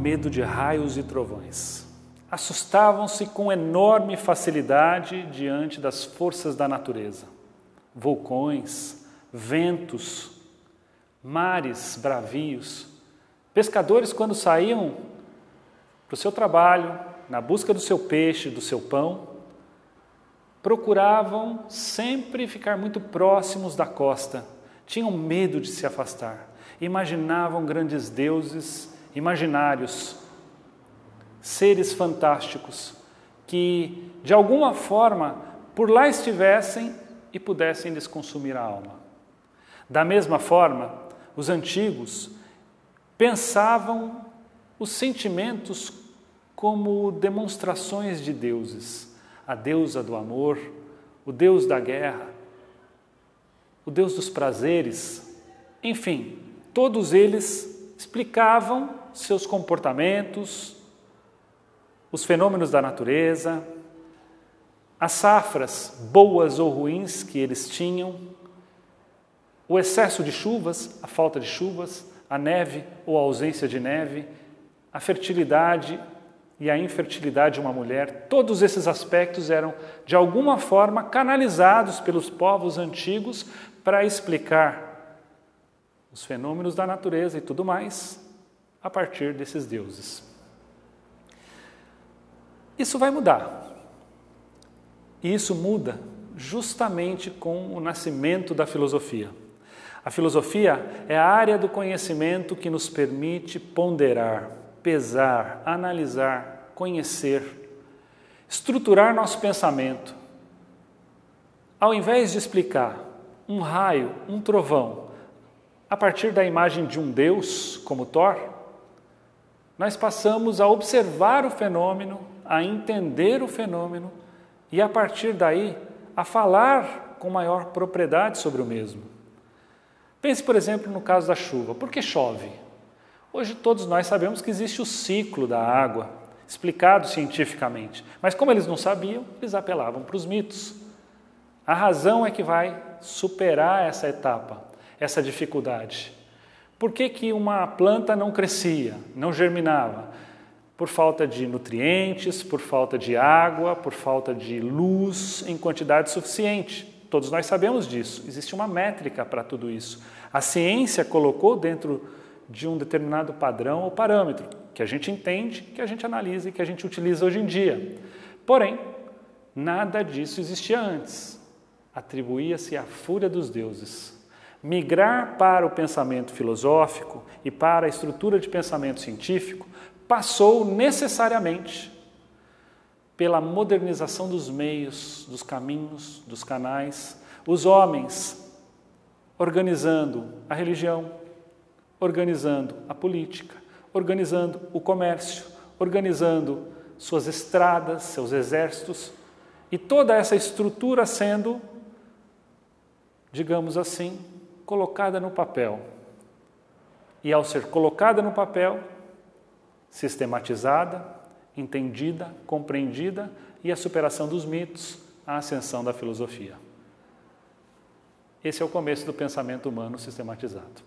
medo de raios e trovões. Assustavam-se com enorme facilidade diante das forças da natureza. Vulcões, ventos, mares bravios. Pescadores, quando saíam para o seu trabalho, na busca do seu peixe, do seu pão, procuravam sempre ficar muito próximos da costa. Tinham medo de se afastar. Imaginavam grandes deuses imaginários, seres fantásticos, que de alguma forma por lá estivessem e pudessem lhes consumir a alma. Da mesma forma, os antigos pensavam os sentimentos como demonstrações de deuses. A deusa do amor, o deus da guerra, o deus dos prazeres, enfim, todos eles explicavam seus comportamentos, os fenômenos da natureza, as safras boas ou ruins que eles tinham, o excesso de chuvas, a falta de chuvas, a neve ou a ausência de neve, a fertilidade e a infertilidade de uma mulher. Todos esses aspectos eram, de alguma forma, canalizados pelos povos antigos para explicar os fenômenos da natureza e tudo mais a partir desses deuses. Isso vai mudar. E isso muda justamente com o nascimento da filosofia. A filosofia é a área do conhecimento que nos permite ponderar, pesar, analisar, conhecer, estruturar nosso pensamento. Ao invés de explicar um raio, um trovão, a partir da imagem de um Deus, como Thor, nós passamos a observar o fenômeno, a entender o fenômeno e, a partir daí, a falar com maior propriedade sobre o mesmo. Pense, por exemplo, no caso da chuva. Por que chove? Hoje todos nós sabemos que existe o ciclo da água, explicado cientificamente. Mas como eles não sabiam, eles apelavam para os mitos. A razão é que vai superar essa etapa, essa dificuldade. Por que uma planta não crescia, não germinava? Por falta de nutrientes, por falta de água, por falta de luz em quantidade suficiente. Todos nós sabemos disso. Existe uma métrica para tudo isso. A ciência colocou dentro de um determinado padrão ou parâmetro, que a gente entende, que a gente analisa e que a gente utiliza hoje em dia. Porém, nada disso existia antes. Atribuía-se à fúria dos deuses. Migrar para o pensamento filosófico e para a estrutura de pensamento científico passou necessariamente pela modernização dos meios, dos caminhos, dos canais, os homens organizando a religião, organizando a política, organizando o comércio, organizando suas estradas, seus exércitos, e toda essa estrutura sendo, digamos assim, colocada no papel. E ao ser colocada no papel, sistematizada, entendida, compreendida, e a superação dos mitos, a ascensão da filosofia. Esse é o começo do pensamento humano sistematizado.